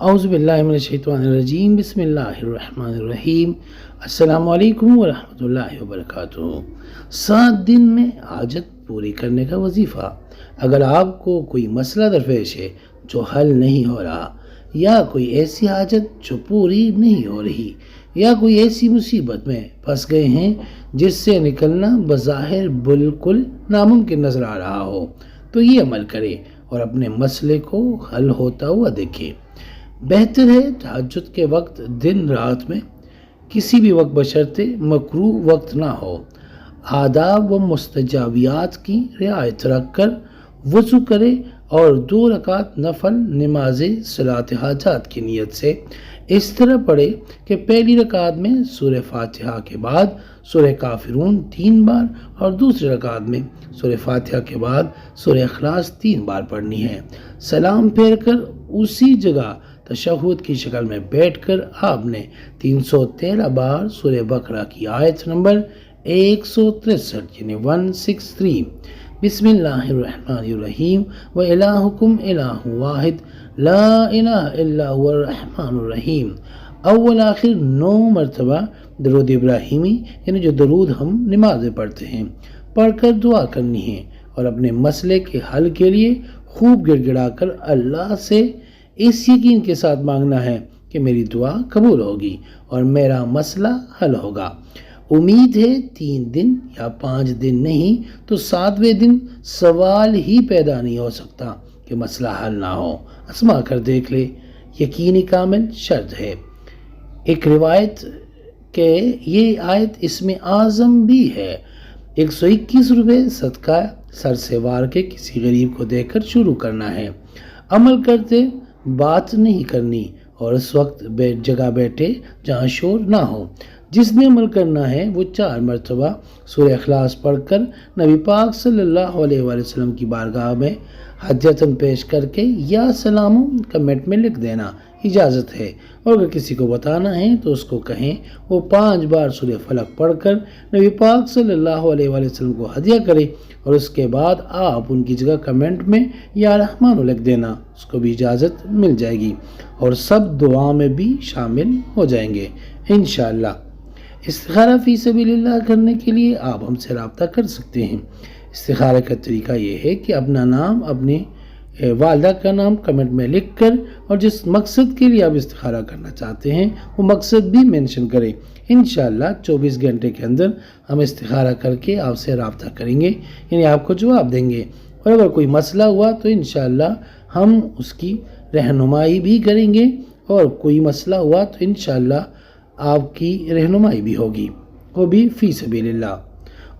اعوذ باللہ من الشیطان الرجیم بسم اللہ الرحمن الرحیم السلام علیکم ورحمۃ اللہ وبرکاتہ۔ 7 دن میں حاجت پوری کرنے کا وظیفہ۔ اگر آپ کو کوئی مسئلہ درپیش ہے جو حل نہیں ہو رہا، یا کوئی ایسی حاجت جو پوری نہیں ہو رہی، یا کوئی ایسی مصیبت میں پھنس گئے ہیں جس سے نکلنا بظاہر بالکل ناممکن نظر آ رہا ہو، تو یہ عمل کرے اور اپنے مسئلے کو حل ہوتا ہوا دیکھے۔ بہتر ہے تہجد کے وقت دن رات میں کسی بھی وقت بشرطے مکروہ وقت نہ ہو، آداب و مستجابیات کی رعایت رکھ کر وضو کرے اور 2 رکعت نفل نماز صلاۃ حاجات کی نیت سے اس طرح پڑھے کہ پہلی رکعت میں سورہ فاتحہ کے بعد سورہ کافرون 3 بار اور دوسری رکعت میں سورہ فاتحہ کے بعد سورہ اخلاص 3 بار پڑھنی ہے۔ سلام پھیر کر اسی جگہ تشہد کی شکل میں بیٹھ کر آپ نے 313 بار سورہ بقرہ کی آیت نمبر 163 یعنی 163 بسم اللہ الرحمن الرحیم وَإِلَٰهُكُمْ إِلَٰهٌ وَاحِدٌ لَا إِلَٰهَ إِلَّا هُوَ الرحمن الرحیم اول آخر 9 مرتبہ درود ابراہیمی یعنی جو درود ہم نماز میں پڑھتے ہیں پڑھ کر دعا کرنی ہے، اور اپنے مسئلے کے حل کے لیے خوب گڑ گڑا کر اللہ سے اس یقین کے ساتھ مانگنا ہے کہ میری دعا قبول ہوگی اور میرا مسئلہ حل ہوگا۔ امید ہے 3 دن یا 5 دن نہیں تو 7ویں دن سوال ہی پیدا نہیں ہو سکتا کہ مسئلہ حل نہ ہو۔ آزما کر دیکھ لے، یقینی کامل شرط ہے۔ ایک روایت کہ یہ آیت اسم اعظم بھی ہے۔ 121 روپے صدقہ سر سے وار کے کسی غریب کو دے کر شروع کرنا ہے۔ عمل کرتے بات نہیں کرنی اور اس وقت جگہ بیٹھے جہاں شور نہ ہو۔ جس نے عمل کرنا ہے وہ 4 مرتبہ سورہ اخلاص پڑھ کر نبی پاک صلی اللہ علیہ وآلہ وسلم کی بارگاہ میں ہدیۃً پیش کر کے یا سلام کمنٹ میں لکھ دینا اجازت ہے، اور اگر کسی کو بتانا ہے تو اس کو کہیں وہ 5 بار سورہ فلق پڑھ کر نبی پاک صلی اللہ علیہ وآلہ وسلم کو ہدیہ کرے، اور اس کے بعد آپ ان کی جگہ کمنٹ میں یا رحمان لکھ دینا، اس کو بھی اجازت مل جائے گی اور سب دعا میں بھی شامل ہو جائیں گے انشاءاللہ۔ استخارہ فی سبیل اللہ کرنے کے لیے آپ ہم سے رابطہ کر سکتے ہیں۔ استخارہ کا طریقہ یہ ہے کہ اپنا نام، اپنی والدہ کا نام کمنٹ میں لکھ کر اور جس مقصد کے لیے آپ استخارہ کرنا چاہتے ہیں وہ مقصد بھی مینشن کریں۔ انشاءاللہ 24 گھنٹے کے اندر ہم استخارہ کر کے آپ سے رابطہ کریں گے، یعنی آپ کو جواب دیں گے، اور اگر کوئی مسئلہ ہوا تو انشاءاللہ ہم اس کی رہنمائی بھی کریں گے، اور کوئی مسئلہ ہوا تو انشاءاللہ آپ کی رہنمائی بھی ہوگی، وہ بھی فی سبیل اللہ۔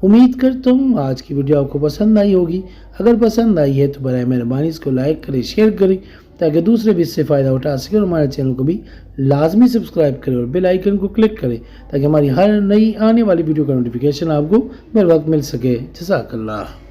امید کرتا ہوں آج کی ویڈیو آپ کو پسند آئی ہوگی۔ اگر پسند آئی ہے تو برائے مہربانی اس کو لائک کریں، شیئر کریں تاکہ دوسرے بھی اس سے فائدہ اٹھا سکیں، اور ہمارے چینل کو بھی لازمی سبسکرائب کریں اور بیل آئیکن کو کلک کریں تاکہ ہماری ہر نئی آنے والی ویڈیو کا نوٹیفیکیشن آپ کو بر وقت مل سکے۔ جزاک اللہ۔